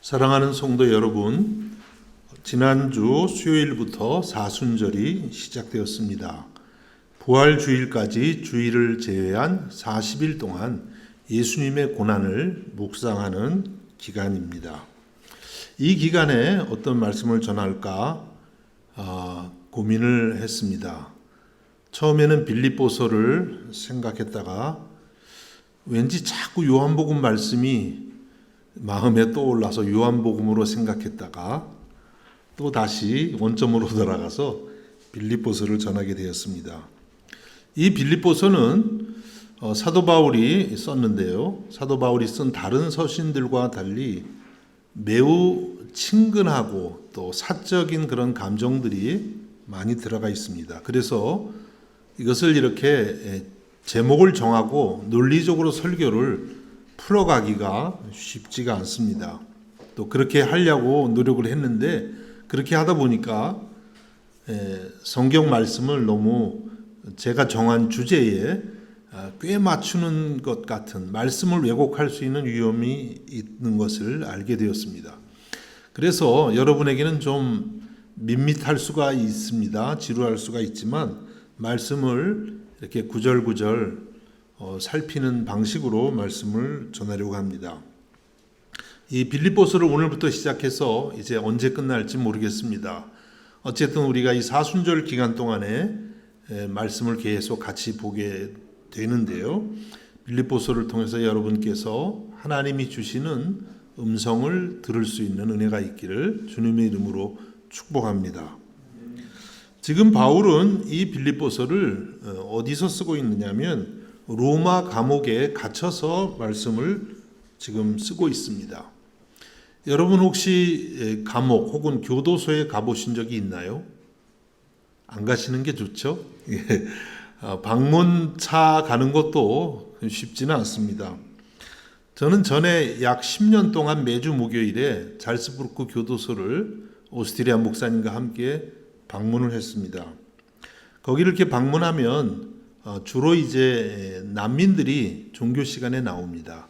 사랑하는 성도 여러분, 지난주 수요일부터 사순절이 시작되었습니다. 부활주일까지 주일을 제외한 40일 동안 예수님의 고난을 묵상하는 기간입니다. 이 기간에 어떤 말씀을 전할까 고민을 했습니다. 처음에는 빌립보서를 생각했다가 왠지 자꾸 요한복음 말씀이 마음에 떠올라서 요한복음으로 생각했다가 또 다시 원점으로 돌아가서 빌립보서를 전하게 되었습니다. 이 빌립보서는 사도 바울이 썼는데요. 사도 바울이 쓴 다른 서신들과 달리 매우 친근하고 또 사적인 그런 감정들이 많이 들어가 있습니다. 그래서 이것을 이렇게 제목을 정하고 논리적으로 설교를 풀어가기가 쉽지가 않습니다. 또 그렇게 하려고 노력을 했는데 그렇게 하다 보니까 성경 말씀을 너무 제가 정한 주제에 꽤 맞추는 것 같은 말씀을 왜곡할 수 있는 위험이 있는 것을 알게 되었습니다. 그래서 여러분에게는 좀 밋밋할 수가 있습니다. 지루할 수가 있지만 말씀을 이렇게 구절구절 살피는 방식으로 말씀을 전하려고 합니다. 이 빌립보서를 오늘부터 시작해서 이제 언제 끝날지 모르겠습니다. 어쨌든 우리가 이 사순절 기간 동안에 말씀을 계속 같이 보게 되는데요. 빌립보서를 통해서 여러분께서 하나님이 주시는 음성을 들을 수 있는 은혜가 있기를 주님의 이름으로 축복합니다. 지금 바울은 이 빌립보서를 어디서 쓰고 있느냐면 로마 감옥에 갇혀서 말씀을 지금 쓰고 있습니다. 여러분 혹시 감옥 혹은 교도소에 가보신 적이 있나요? 안 가시는 게 좋죠? 방문차 가는 것도 쉽지는 않습니다. 저는 전에 약 10년 동안 매주 목요일에 잘스부르크 교도소를 오스트리아 목사님과 함께 방문을 했습니다. 거기를 이렇게 방문하면 주로 이제 난민들이 종교 시간에 나옵니다.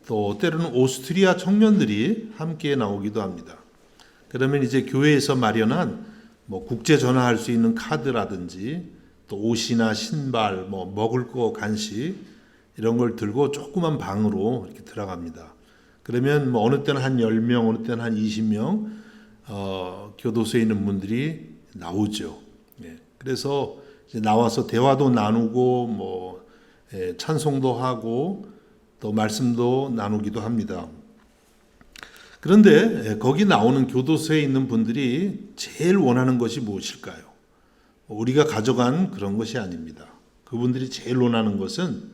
또 때로는 오스트리아 청년들이 함께 나오기도 합니다. 그러면 이제 교회에서 마련한 국제 전화할 수 있는 카드라든지 또 옷이나 신발, 먹을 거, 간식 이런 걸 들고 조그만 방으로 이렇게 들어갑니다. 그러면 어느 때는 한 10명, 어느 때는 한 20명 교도소에 있는 분들이 나오죠. 그래서 이제 나와서 대화도 나누고 찬송도 하고 또 말씀도 나누기도 합니다. 그런데 거기 나오는 교도소에 있는 분들이 제일 원하는 것이 무엇일까요? 우리가 가져간 그런 것이 아닙니다. 그분들이 제일 원하는 것은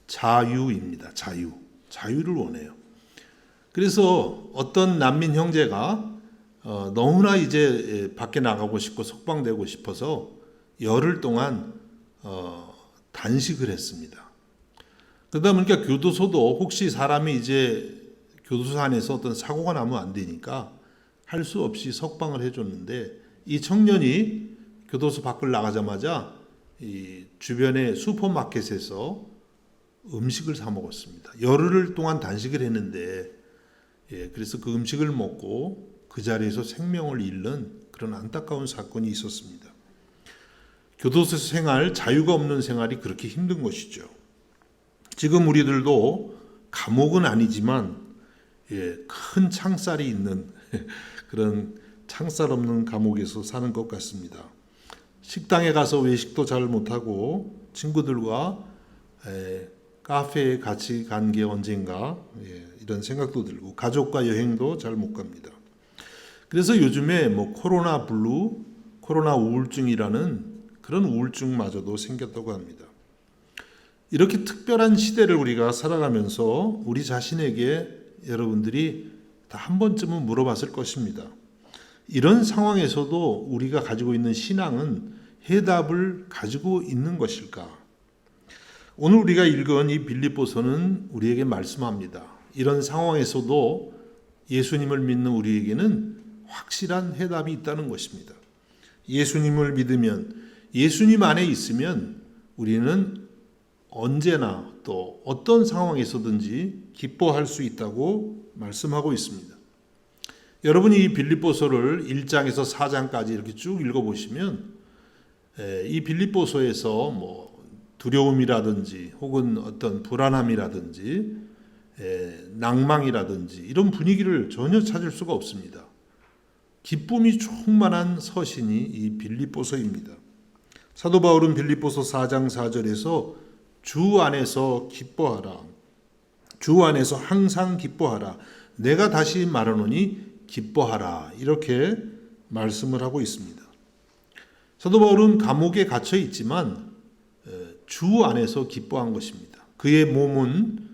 자유입니다. 자유를 원해요. 그래서 어떤 난민 형제가 너무나 이제 밖에 나가고 싶고 석방되고 싶어서 열흘 동안 단식을 했습니다. 그러다 보니까 교도소도 혹시 사람이 이제 교도소 안에서 어떤 사고가 나면 안 되니까 할 수 없이 석방을 해줬는데 이 청년이 교도소 밖을 나가자마자 이 주변의 슈퍼마켓에서 음식을 사 먹었습니다. 열흘 동안 단식을 했는데 그래서 그 음식을 먹고 그 자리에서 생명을 잃는 그런 안타까운 사건이 있었습니다. 교도소 생활, 자유가 없는 생활이 그렇게 힘든 것이죠. 지금 우리들도 감옥은 아니지만 큰 창살이 있는 그런 창살 없는 감옥에서 사는 것 같습니다. 식당에 가서 외식도 잘 못하고 친구들과 카페에 같이 간 게 언젠가 이런 생각도 들고 가족과 여행도 잘 못 갑니다. 그래서 요즘에 코로나 블루, 코로나 우울증이라는 그런 우울증마저도 생겼다고 합니다. 이렇게 특별한 시대를 우리가 살아가면서 우리 자신에게 여러분들이 다 한 번쯤은 물어봤을 것입니다. 이런 상황에서도 우리가 가지고 있는 신앙은 해답을 가지고 있는 것일까? 오늘 우리가 읽은 이 빌립보서는 우리에게 말씀합니다. 이런 상황에서도 예수님을 믿는 우리에게는 확실한 해답이 있다는 것입니다. 예수님을 믿으면, 예수님 안에 있으면 우리는 언제나 또 어떤 상황에서든지 기뻐할 수 있다고 말씀하고 있습니다. 여러분이 이 빌립보서를 1장에서 4장까지 이렇게 쭉 읽어보시면 이 빌립보서에서 뭐 두려움이라든지 혹은 어떤 불안함이라든지 낭망이라든지 이런 분위기를 전혀 찾을 수가 없습니다. 기쁨이 충만한 서신이 이 빌립보서입니다. 사도 바울은 빌립보서 4장 4절에서 주 안에서 기뻐하라. 주 안에서 항상 기뻐하라. 내가 다시 말하노니 기뻐하라. 이렇게 말씀을 하고 있습니다. 사도 바울은 감옥에 갇혀 있지만 주 안에서 기뻐한 것입니다. 그의 몸은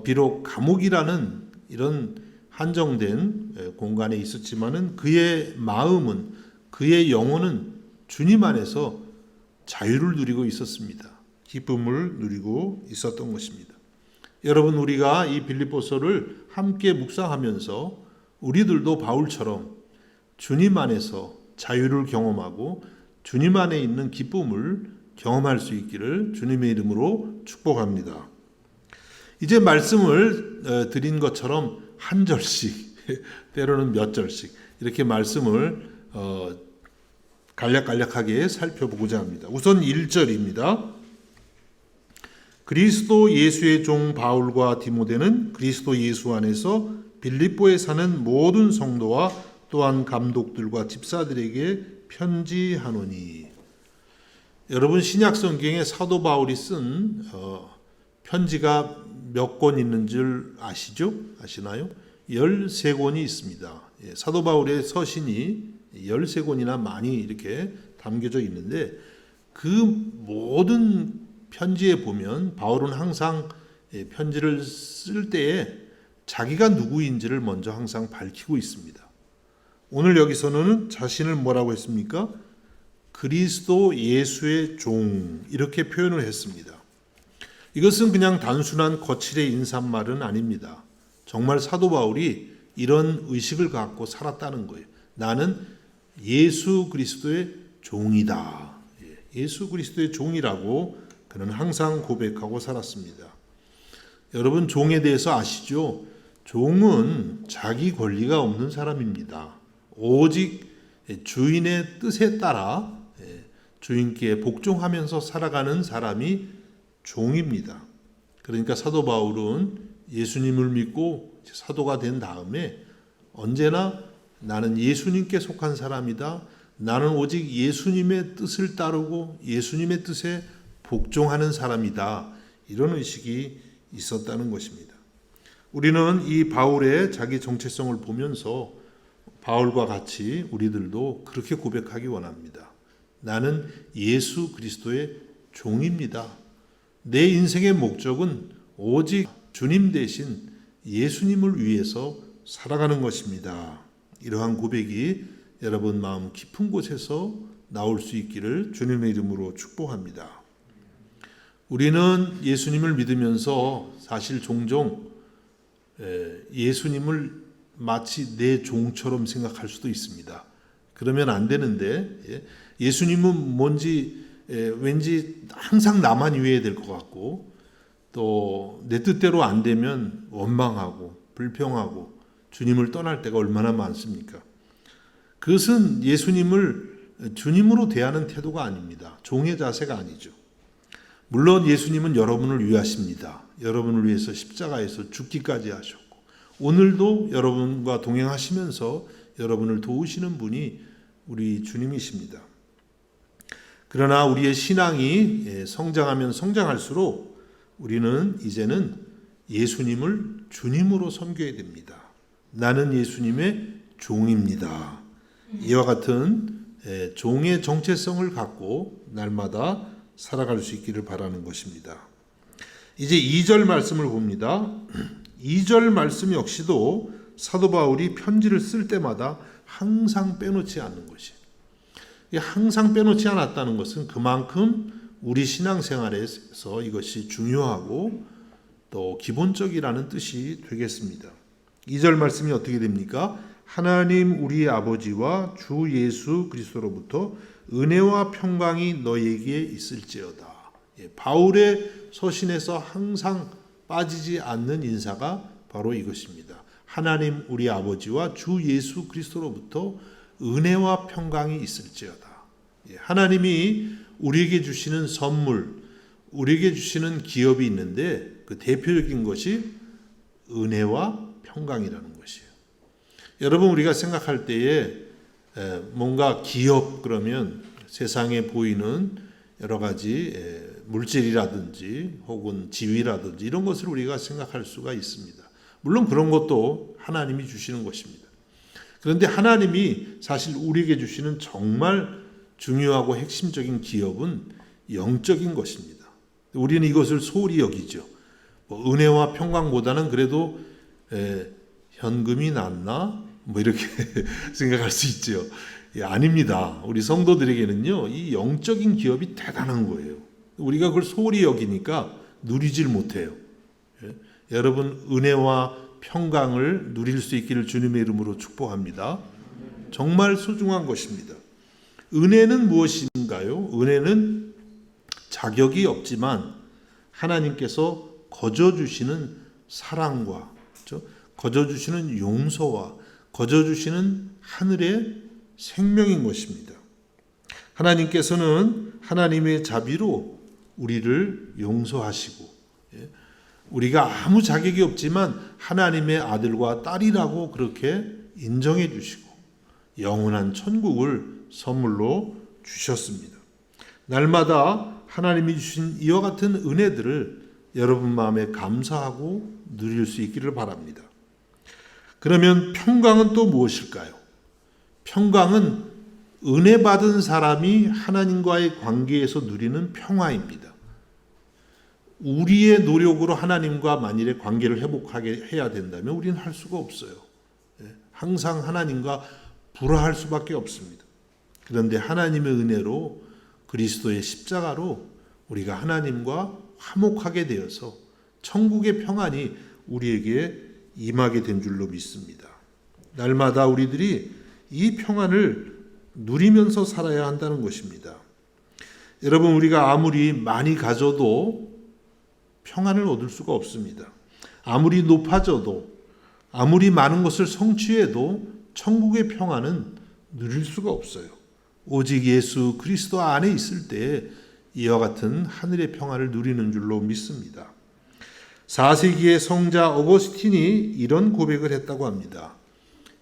비록 감옥이라는 이런 한정된 공간에 있었지만은 그의 마음은, 그의 영혼은 주님 안에서 자유를 누리고 있었습니다. 기쁨을 누리고 있었던 것입니다. 여러분, 우리가 이 빌립보서를 함께 묵상하면서 우리들도 바울처럼 주님 안에서 자유를 경험하고 주님 안에 있는 기쁨을 경험할 수 있기를 주님의 이름으로 축복합니다. 이제 말씀을 드린 것처럼 한 절씩, 때로는 몇 절씩 이렇게 말씀을 간략간략하게 살펴보고자 합니다. 우선 1절입니다. 그리스도 예수의 종 바울과 디모데는 그리스도 예수 안에서 빌립보에 사는 모든 성도와 또한 감독들과 집사들에게 편지하노니. 여러분, 신약 성경에 사도 바울이 쓴 편지가 몇 권 있는 줄 아시죠? 아시나요? 13권이 있습니다. 사도 바울의 서신이 13권이나 많이 이렇게 담겨져 있는데 그 모든 편지에 보면 바울은 항상 편지를 쓸 때에 자기가 누구인지를 먼저 항상 밝히고 있습니다. 오늘 여기서는 자신을 뭐라고 했습니까? 그리스도 예수의 종, 이렇게 표현을 했습니다. 이것은 그냥 단순한 거칠의 인사말은 아닙니다. 정말 사도 바울이 이런 의식을 갖고 살았다는 거예요. 나는 예수 그리스도의 종이다. 예수 그리스도의 종이라고 그는 항상 고백하고 살았습니다. 여러분, 종에 대해서 아시죠? 종은 자기 권리가 없는 사람입니다. 오직 주인의 뜻에 따라 주인께 복종하면서 살아가는 사람이 종입니다. 그러니까 사도 바울은 예수님을 믿고 사도가 된 다음에 언제나 나는 예수님께 속한 사람이다. 나는 오직 예수님의 뜻을 따르고 예수님의 뜻에 복종하는 사람이다. 이런 의식이 있었다는 것입니다. 우리는 이 바울의 자기 정체성을 보면서 바울과 같이 우리들도 그렇게 고백하기 원합니다. 나는 예수 그리스도의 종입니다. 내 인생의 목적은 오직 주님 대신 예수님을 위해서 살아가는 것입니다. 이러한 고백이 여러분 마음 깊은 곳에서 나올 수 있기를 주님의 이름으로 축복합니다. 우리는 예수님을 믿으면서 사실 종종 예수님을 마치 내 종처럼 생각할 수도 있습니다. 그러면 안 되는데 예수님은 뭔지 왠지 항상 나만 위해야 될 것 같고 또 내 뜻대로 안 되면 원망하고 불평하고 주님을 떠날 때가 얼마나 많습니까? 그것은 예수님을 주님으로 대하는 태도가 아닙니다. 종의 자세가 아니죠. 물론 예수님은 여러분을 위하십니다. 여러분을 위해서 십자가에서 죽기까지 하셨고 오늘도 여러분과 동행하시면서 여러분을 도우시는 분이 우리 주님이십니다. 그러나 우리의 신앙이 성장하면 성장할수록 우리는 이제는 예수님을 주님으로 섬겨야 됩니다. 나는 예수님의 종입니다. 이와 같은 종의 정체성을 갖고 날마다 살아갈 수 있기를 바라는 것입니다. 이제 2절 말씀을 봅니다. 2절 말씀 역시도 사도 바울이 편지를 쓸 때마다 항상 빼놓지 않는 것이에요. 항상 빼놓지 않았다는 것은 그만큼 우리 신앙생활에서 이것이 중요하고 또 기본적이라는 뜻이 되겠습니다. 2절 말씀이 어떻게 됩니까? 하나님 우리 아버지와 주 예수 그리스도로부터 은혜와 평강이 너에게 있을지어다. 바울의 서신에서 항상 빠지지 않는 인사가 바로 이것입니다. 하나님 우리 아버지와 주 예수 그리스도로부터 은혜와 평강이 있을지어다. 하나님이 우리에게 주시는 선물, 우리에게 주시는 기업이 있는데 그 대표적인 것이 은혜와 평강이라는 것이에요. 여러분, 우리가 생각할 때에 뭔가 기업 그러면 세상에 보이는 여러 가지 물질이라든지 혹은 지위라든지 이런 것을 우리가 생각할 수가 있습니다. 물론 그런 것도 하나님이 주시는 것입니다. 그런데 하나님이 사실 우리에게 주시는 정말 중요하고 핵심적인 기업은 영적인 것입니다. 우리는 이것을 소홀히 여기죠. 은혜와 평강보다는 그래도 현금이 낫나? 이렇게 생각할 수 있죠. 아닙니다. 우리 성도들에게는요, 이 영적인 기업이 대단한 거예요. 우리가 그걸 소홀히 여기니까 누리질 못해요. 여러분, 은혜와 평강을 누릴 수 있기를 주님의 이름으로 축복합니다. 정말 소중한 것입니다. 은혜는 무엇인가요? 은혜는 자격이 없지만 하나님께서 거저주시는 사랑과, 그렇죠? 거저주시는 용서와 거저주시는 하늘의 생명인 것입니다. 하나님께서는 하나님의 자비로 우리를 용서하시고, 우리가 아무 자격이 없지만 하나님의 아들과 딸이라고 그렇게 인정해 주시고 영원한 천국을 선물로 주셨습니다. 날마다 하나님이 주신 이와 같은 은혜들을 여러분 마음에 감사하고 누릴 수 있기를 바랍니다. 그러면 평강은 또 무엇일까요? 평강은 은혜 받은 사람이 하나님과의 관계에서 누리는 평화입니다. 우리의 노력으로 하나님과 만일에 관계를 회복하게 해야 된다면 우리는 할 수가 없어요. 항상 하나님과 불화할 수밖에 없습니다. 그런데 하나님의 은혜로 그리스도의 십자가로 우리가 하나님과 화목하게 되어서 천국의 평안이 우리에게 임하게 된 줄로 믿습니다. 날마다 우리들이 이 평안을 누리면서 살아야 한다는 것입니다. 여러분, 우리가 아무리 많이 가져도 평안을 얻을 수가 없습니다. 아무리 높아져도, 아무리 많은 것을 성취해도 천국의 평안은 누릴 수가 없어요. 오직 예수 그리스도 안에 있을 때 이와 같은 하늘의 평안을 누리는 줄로 믿습니다. 4세기의 성자 어거스틴이 이런 고백을 했다고 합니다.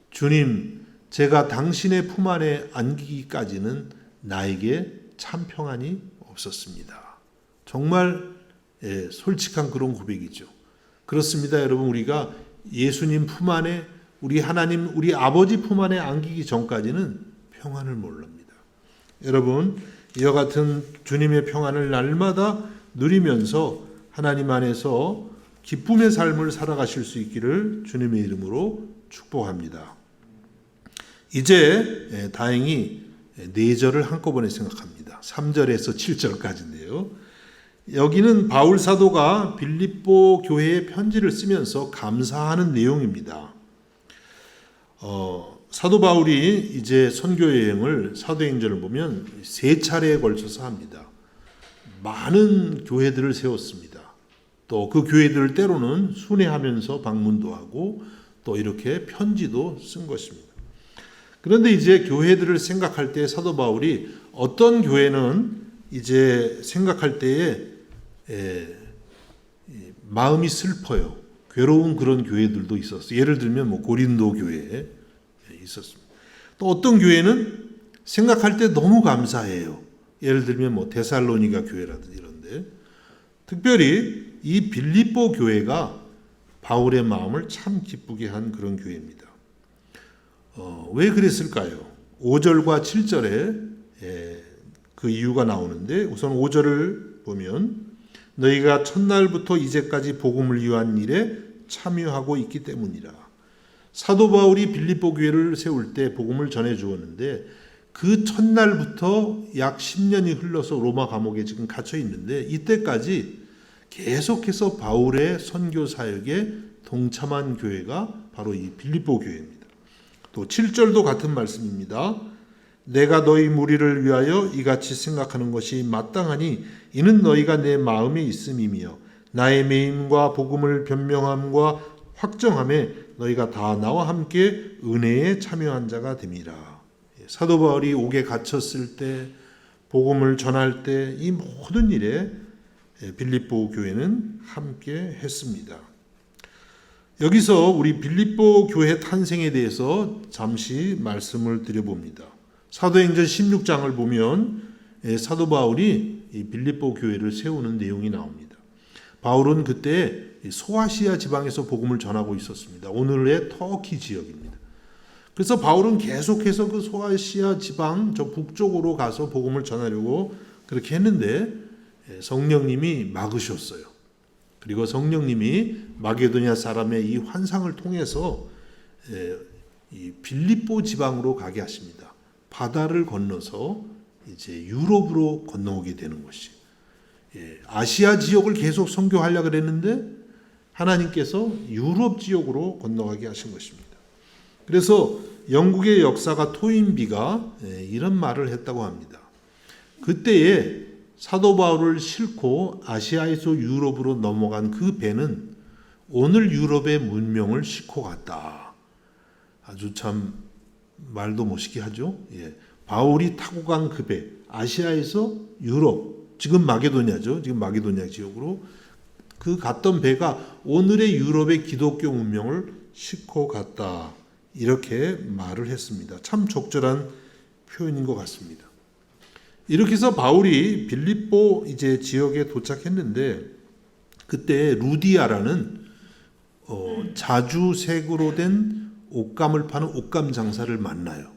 주님, 제가 당신의 품 안에 안기기까지는 나에게 참 평안이 없었습니다. 정말 솔직한 그런 고백이죠. 그렇습니다. 여러분, 우리가 예수님 품 안에, 우리 하나님, 우리 아버지 품 안에 안기기 전까지는 평안을 모릅니다. 여러분, 이와 같은 주님의 평안을 날마다 누리면서 하나님 안에서 기쁨의 삶을 살아가실 수 있기를 주님의 이름으로 축복합니다. 이제 다행히 4절을 한꺼번에 생각합니다. 3절에서 7절까지인데요. 여기는 바울 사도가 빌립보 교회에 편지를 쓰면서 감사하는 내용입니다. 사도 바울이 이제 선교 여행을 사도행전을 보면 3차례에 걸쳐서 합니다. 많은 교회들을 세웠습니다. 또 그 교회들을 때로는 순회하면서 방문도 하고 또 이렇게 편지도 쓴 것입니다. 그런데 이제 교회들을 생각할 때 사도 바울이 어떤 교회는 이제 생각할 때에 마음이 슬퍼요. 괴로운 그런 교회들도 있었어요. 예를 들면 고린도 교회에 있었습니다. 또 어떤 교회는 생각할 때 너무 감사해요. 예를 들면 데살로니가 교회라든지 이런데, 특별히 이 빌립보 교회가 바울의 마음을 참 기쁘게 한 그런 교회입니다. 왜 그랬을까요? 5절과 7절에 그 이유가 나오는데, 우선 5절을 보면 너희가 첫날부터 이제까지 복음을 위한 일에 참여하고 있기 때문이라. 사도 바울이 빌립보 교회를 세울 때 복음을 전해 주었는데 그 첫날부터 약 10년이 흘러서 로마 감옥에 지금 갇혀 있는데 이때까지 계속해서 바울의 선교 사역에 동참한 교회가 바로 이 빌립보 교회입니다. 또 7절도 같은 말씀입니다. 내가 너희 무리를 위하여 이같이 생각하는 것이 마땅하니 이는 너희가 내 마음에 있음이며 나의 매임과 복음을 변명함과 확정함에 너희가 다 나와 함께 은혜에 참여한 자가 됨이라. 사도 바울이 옥에 갇혔을 때, 복음을 전할 때 이 모든 일에 빌립보 교회는 함께 했습니다. 여기서 우리 빌립보 교회 탄생에 대해서 잠시 말씀을 드려봅니다. 사도행전 16장을 보면 사도 바울이 이 빌립보 교회를 세우는 내용이 나옵니다. 바울은 그때 소아시아 지방에서 복음을 전하고 있었습니다. 오늘의 터키 지역입니다. 그래서 바울은 계속해서 그 소아시아 지방 저 북쪽으로 가서 복음을 전하려고 그렇게 했는데 성령님이 막으셨어요. 그리고 성령님이 마게도냐 사람의 이 환상을 통해서 이 빌립보 지방으로 가게 하십니다. 바다를 건너서 이제 유럽으로 건너오게 되는 것이. 아시아 지역을 계속 선교하려고 그랬는데 하나님께서 유럽 지역으로 건너가게 하신 것입니다. 그래서 영국의 역사가 토인비가 이런 말을 했다고 합니다. 그때에 사도 바울을 싣고 아시아에서 유럽으로 넘어간 그 배는 오늘 유럽의 문명을 싣고 갔다. 아주 참 말도 멋있게 하죠. 바울이 타고 간 그 배, 아시아에서 유럽, 지금 마게도냐죠. 지금 마게도냐 지역으로 그 갔던 배가 오늘의 유럽의 기독교 문명을 싣고 갔다. 이렇게 말을 했습니다. 참 적절한 표현인 것 같습니다. 이렇게 해서 바울이 빌립보 이제 지역에 도착했는데 그때 루디아라는 자주색으로 된 옷감을 파는 옷감 장사를 만나요.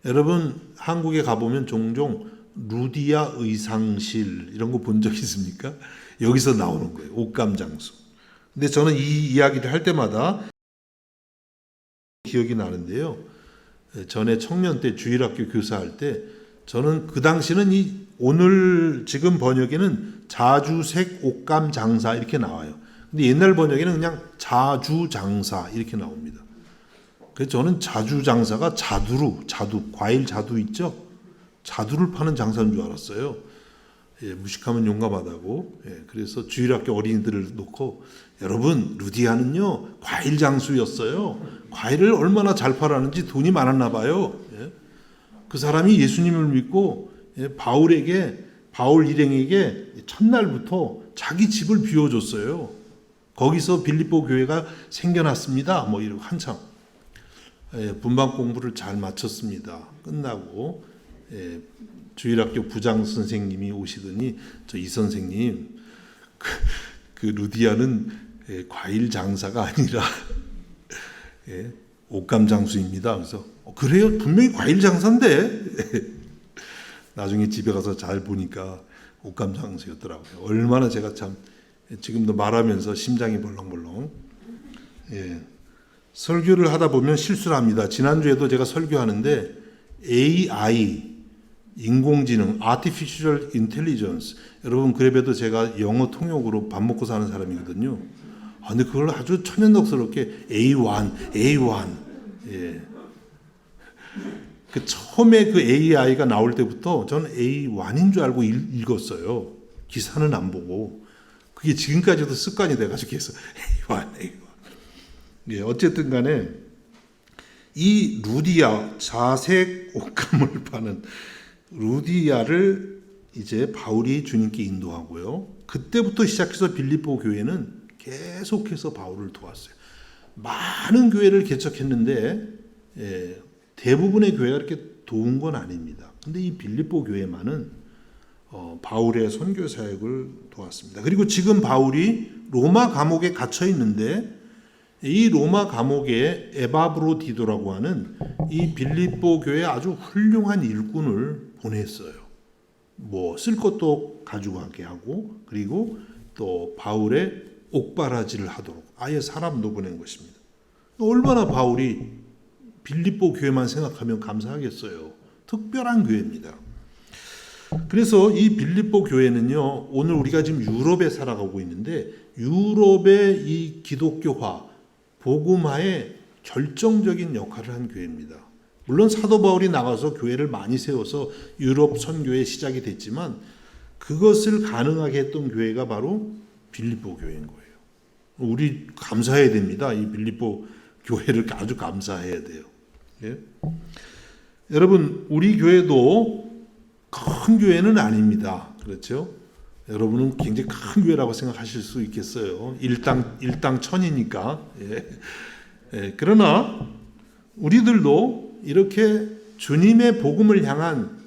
여러분 한국에 가보면 종종 루디아 의상실 이런 거 본 적 있습니까? 여기서 나오는 거예요. 옷감 장수. 근데 저는 이 이야기를 할 때마다 기억이 나는데요. 전에 청년 때 주일학교 교사할 때 저는 그 당시는 이 오늘 지금 번역에는 자주색 옷감 장사 이렇게 나와요. 근데 옛날 번역에는 그냥 자주 장사 이렇게 나옵니다. 그래서 저는 자주 장사가 자두, 과일 자두 있죠? 자두를 파는 장사인 줄 알았어요. 무식하면 용감하다고. 그래서 주일학교 어린이들을 놓고 여러분 루디아는요 과일 장수였어요. 과일을 얼마나 잘 팔았는지 돈이 많았나 봐요. 그 사람이 예수님을 믿고 바울 일행에게 첫날부터 자기 집을 비워줬어요. 거기서 빌립보 교회가 생겨났습니다. 뭐 이러고 한참 분반 공부를 잘 마쳤습니다. 끝나고 주일학교 부장 선생님이 오시더니 저 이 선생님 그 루디아는 과일 장사가 아니라 옷감 장수입니다. 그래서 그래요? 분명히 과일 장사인데 나중에 집에 가서 잘 보니까 옷감 장수였더라고요. 얼마나 제가 참 지금도 말하면서 심장이 벌렁벌렁. 설교를 하다 보면 실수를 합니다. 지난주에도 제가 설교하는데 AI 인공지능, Artificial Intelligence. 여러분 그래도 제가 영어 통역으로 밥 먹고 사는 사람이거든요. 근데 그걸 아주 천연덕스럽게 A1. 그 처음에 그 AI가 나올 때부터 저는 A1인 줄 알고 읽었어요. 기사는 안 보고. 그게 지금까지도 습관이 돼가지고 계속 A1. 어쨌든 간에 이 루디아 자색 옷감을 파는 루디아를 이제 바울이 주님께 인도하고요. 그때부터 시작해서 빌립보 교회는 계속해서 바울을 도왔어요. 많은 교회를 개척했는데 대부분의 교회가 이렇게 도운 건 아닙니다. 근데 이 빌립보 교회만은 바울의 선교 사역을 도왔습니다. 그리고 지금 바울이 로마 감옥에 갇혀 있는데 이 로마 감옥에 에바브로디도라고 하는 이 빌립보 교회에 아주 훌륭한 일꾼을 보냈어요. 뭐 쓸 것도 가져가게 하고 그리고 또 바울의 옥바라지를 하도록 아예 사람도 보낸 것입니다. 얼마나 바울이 빌립보 교회만 생각하면 감사하겠어요. 특별한 교회입니다. 그래서 이 빌립보 교회는요, 오늘 우리가 지금 유럽에 살아가고 있는데 유럽의 이 기독교화, 복음화에 결정적인 역할을 한 교회입니다. 물론 사도 바울이 나가서 교회를 많이 세워서 유럽 선교의 시작이 됐지만 그것을 가능하게 했던 교회가 바로 빌립보 교회인 거예요. 우리 감사해야 됩니다. 이 빌립보 교회를 아주 감사해야 돼요. 예? 여러분, 우리 교회도 큰 교회는 아닙니다. 그렇죠? 여러분은 굉장히 큰 교회라고 생각하실 수 있겠어요. 일당 천이니까. 예. 예. 그러나 우리들도 이렇게 주님의 복음을 향한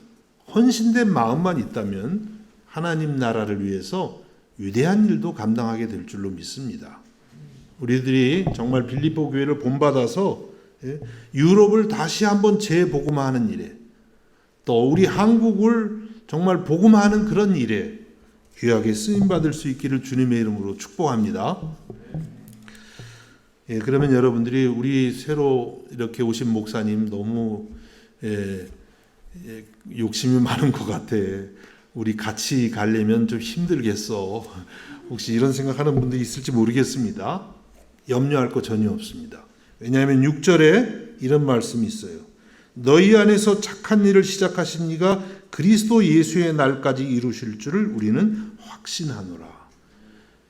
헌신된 마음만 있다면 하나님 나라를 위해서 위대한 일도 감당하게 될 줄로 믿습니다. 우리들이 정말 빌립보 교회를 본받아서 유럽을 다시 한번 재복음하는 일에, 또 우리 한국을 정말 복음하는 그런 일에 귀하게 쓰임받을 수 있기를 주님의 이름으로 축복합니다. 예, 그러면 여러분들이 우리 새로 이렇게 오신 목사님 너무 욕심이 많은 것 같아. 우리 같이 가려면 좀 힘들겠어. 혹시 이런 생각하는 분들이 있을지 모르겠습니다. 염려할 거 전혀 없습니다. 왜냐하면 6절에 이런 말씀이 있어요. 너희 안에서 착한 일을 시작하신 이가 그리스도 예수의 날까지 이루실 줄을 우리는 확신하노라.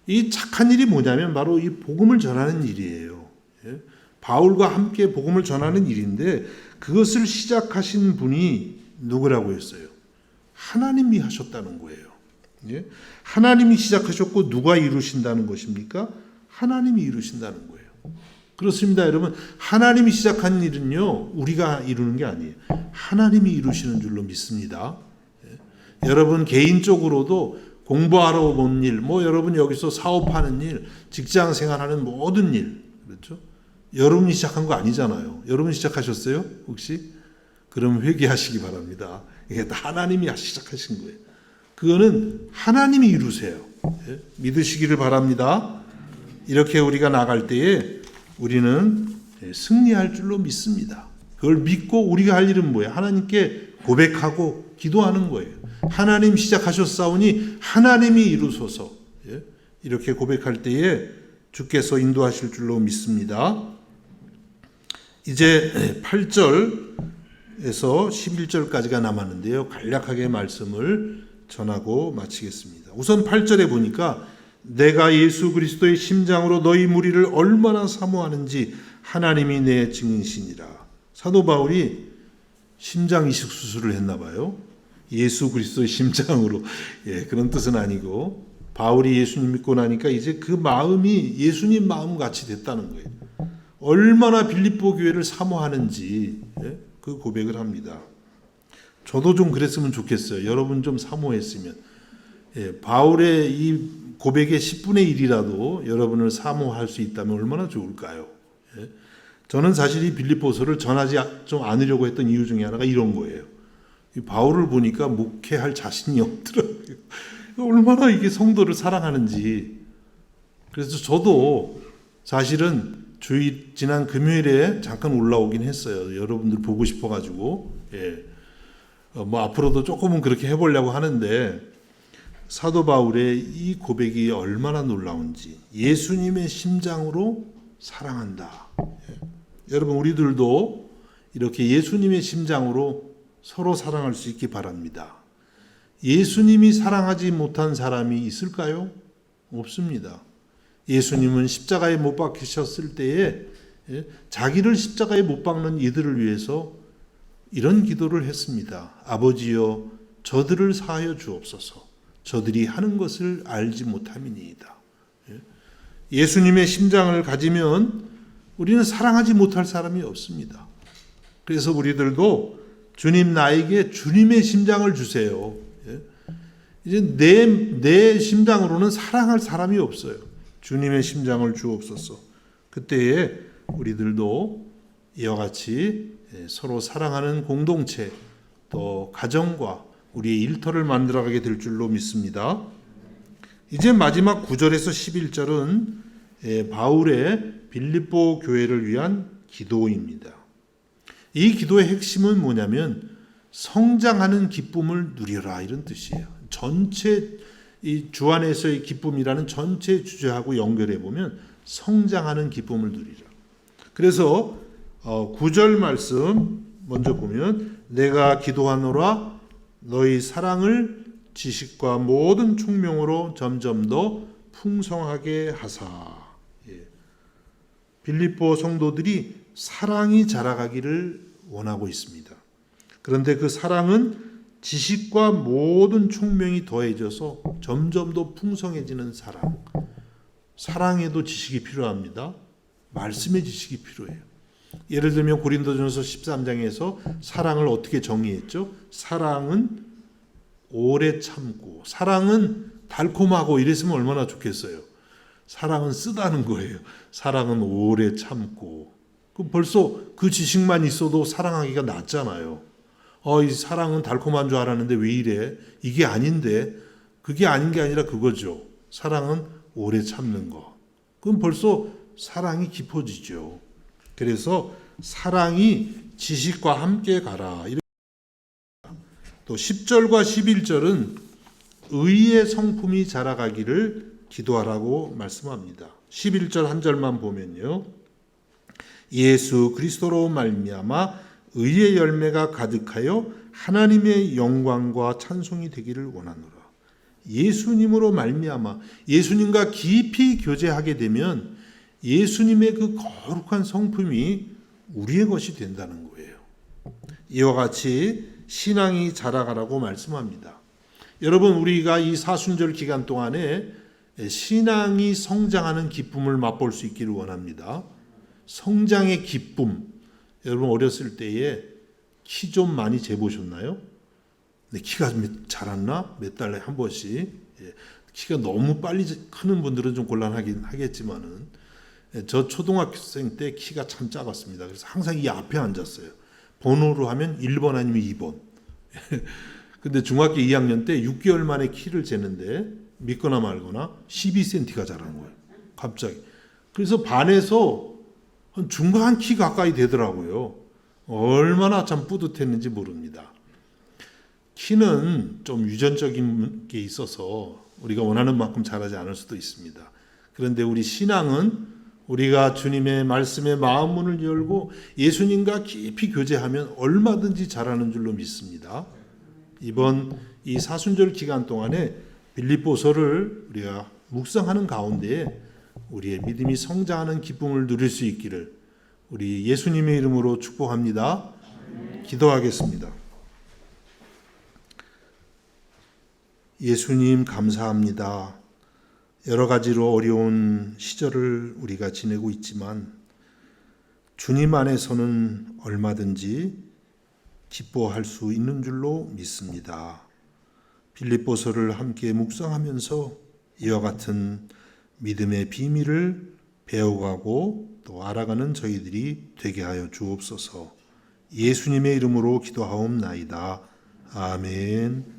이 착한 일이 뭐냐면 바로 이 복음을 전하는 일이에요. 바울과 함께 복음을 전하는 일인데 그것을 시작하신 분이 누구라고 했어요? 하나님이 하셨다는 거예요. 하나님이 시작하셨고 누가 이루신다는 것입니까? 하나님이 이루신다는 거예요. 그렇습니다, 여러분. 하나님이 시작한 일은요, 우리가 이루는 게 아니에요. 하나님이 이루시는 줄로 믿습니다. 여러분 개인적으로도 공부하러 온 일, 여러분 여기서 사업하는 일, 직장 생활하는 모든 일, 그렇죠? 여러분이 시작한 거 아니잖아요. 여러분 시작하셨어요? 혹시? 그럼 회개하시기 바랍니다. 이게 다 하나님이 시작하신 거예요. 그거는 하나님이 이루세요. 믿으시기를 바랍니다. 이렇게 우리가 나갈 때에 우리는 승리할 줄로 믿습니다. 그걸 믿고 우리가 할 일은 뭐예요? 하나님께 고백하고 기도하는 거예요. 하나님 시작하셨사오니 하나님이 이루소서. 이렇게 고백할 때에 주께서 인도하실 줄로 믿습니다. 이제 8절에서 11절까지가 남았는데요. 간략하게 말씀을 전하고 마치겠습니다. 우선 8절에 보니까 내가 예수 그리스도의 심장으로 너희 무리를 얼마나 사모하는지 하나님이 내 증인이시니라. 사도 바울이 심장 이식 수술을 했나 봐요. 예수 그리스도의 심장으로. 그런 뜻은 아니고 바울이 예수님 믿고 나니까 이제 그 마음이 예수님 마음 같이 됐다는 거예요. 얼마나 빌립보 교회를 사모하는지 그 고백을 합니다. 저도 좀 그랬으면 좋겠어요. 여러분 좀 사모했으면. 바울의 이 고백의 10분의 1이라도 여러분을 사모할 수 있다면 얼마나 좋을까요? 저는 사실 이 빌립보서를 전하지 좀 않으려고 했던 이유 중에 하나가 이런 거예요. 이 바울을 보니까 목회할 자신이 없더라고요. 얼마나 이게 성도를 사랑하는지. 그래서 저도 사실은 지난 금요일에 잠깐 올라오긴 했어요. 여러분들 보고 싶어가지고. 앞으로도 조금은 그렇게 해보려고 하는데 사도 바울의 이 고백이 얼마나 놀라운지. 예수님의 심장으로 사랑한다. 여러분 우리들도 이렇게 예수님의 심장으로 서로 사랑할 수 있기 바랍니다. 예수님이 사랑하지 못한 사람이 있을까요? 없습니다. 예수님은 십자가에 못 박히셨을 때에 자기를 십자가에 못 박는 이들을 위해서 이런 기도를 했습니다. 아버지여 저들을 사하여 주옵소서. 저들이 하는 것을 알지 못함이니이다. 예수님의 심장을 가지면 우리는 사랑하지 못할 사람이 없습니다. 그래서 우리들도 주님 나에게 주님의 심장을 주세요. 이제 내 심장으로는 사랑할 사람이 없어요. 주님의 심장을 주옵소서. 그때에 우리들도 이와 같이 서로 사랑하는 공동체 또 가정과 우리의 일터를 만들어가게 될 줄로 믿습니다. 이제 마지막 9절에서 11절은 바울의 빌립보 교회를 위한 기도입니다. 이 기도의 핵심은 뭐냐면 성장하는 기쁨을 누려라 이런 뜻이에요. 전체 이 주 안에서의 기쁨이라는 전체 주제하고 연결해 보면 성장하는 기쁨을 누리라. 그래서 9절 말씀 먼저 보면 내가 기도하노라 너희 사랑을 지식과 모든 총명으로 점점 더 풍성하게 하사. 빌립보 성도들이 사랑이 자라가기를 원하고 있습니다. 그런데 그 사랑은 지식과 모든 총명이 더해져서 점점 더 풍성해지는 사랑. 사랑에도 지식이 필요합니다. 말씀의 지식이 필요해요. 예를 들면 고린도전서 13장에서 사랑을 어떻게 정의했죠? 사랑은 오래 참고, 사랑은 달콤하고 이랬으면 얼마나 좋겠어요. 사랑은 쓰다는 거예요. 사랑은 오래 참고. 그럼 벌써 그 지식만 있어도 사랑하기가 낫잖아요. 이 사랑은 달콤한 줄 알았는데 왜 이래? 이게 아닌데. 그게 아닌 게 아니라 그거죠. 사랑은 오래 참는 거. 그럼 벌써 사랑이 깊어지죠. 그래서 사랑이 지식과 함께 가라. 또 10절과 11절은 의의 성품이 자라가기를 기도하라고 말씀합니다. 11절 한 절만 보면요. 예수 그리스도로 말미암아 의의 열매가 가득하여 하나님의 영광과 찬송이 되기를 원하노라. 예수님으로 말미암아 예수님과 깊이 교제하게 되면 예수님의 그 거룩한 성품이 우리의 것이 된다는 거예요. 이와 같이 신앙이 자라가라고 말씀합니다. 여러분, 우리가 이 사순절 기간 동안에 신앙이 성장하는 기쁨을 맛볼 수 있기를 원합니다. 성장의 기쁨. 여러분 어렸을 때에 키 좀 많이 재보셨나요? 네, 키가 자랐나? 몇 달에 한 번씩. 키가 너무 빨리 크는 분들은 좀 곤란하긴 하겠지만은 저 초등학생 때 키가 참 작았습니다. 그래서 항상 이 앞에 앉았어요. 번호로 하면 1번 아니면 2번. 근데 중학교 2학년 때 6개월 만에 키를 재는데 믿거나 말거나 12cm가 자란 거예요. 갑자기. 그래서 반에서 한 중간 키 가까이 되더라고요. 얼마나 참 뿌듯했는지 모릅니다. 키는 좀 유전적인 게 있어서 우리가 원하는 만큼 자라지 않을 수도 있습니다. 그런데 우리 신앙은 우리가 주님의 말씀에 마음 문을 열고 예수님과 깊이 교제하면 얼마든지 자라는 줄로 믿습니다. 이번 이 사순절 기간 동안에 빌립보서를 우리가 묵상하는 가운데에 우리의 믿음이 성장하는 기쁨을 누릴 수 있기를 우리 예수님의 이름으로 축복합니다. 기도하겠습니다. 예수님 감사합니다. 여러 가지로 어려운 시절을 우리가 지내고 있지만 주님 안에서는 얼마든지 기뻐할 수 있는 줄로 믿습니다. 빌립보서를 함께 묵상하면서 이와 같은 믿음의 비밀을 배워가고 또 알아가는 저희들이 되게 하여 주옵소서. 예수님의 이름으로 기도하옵나이다. 아멘.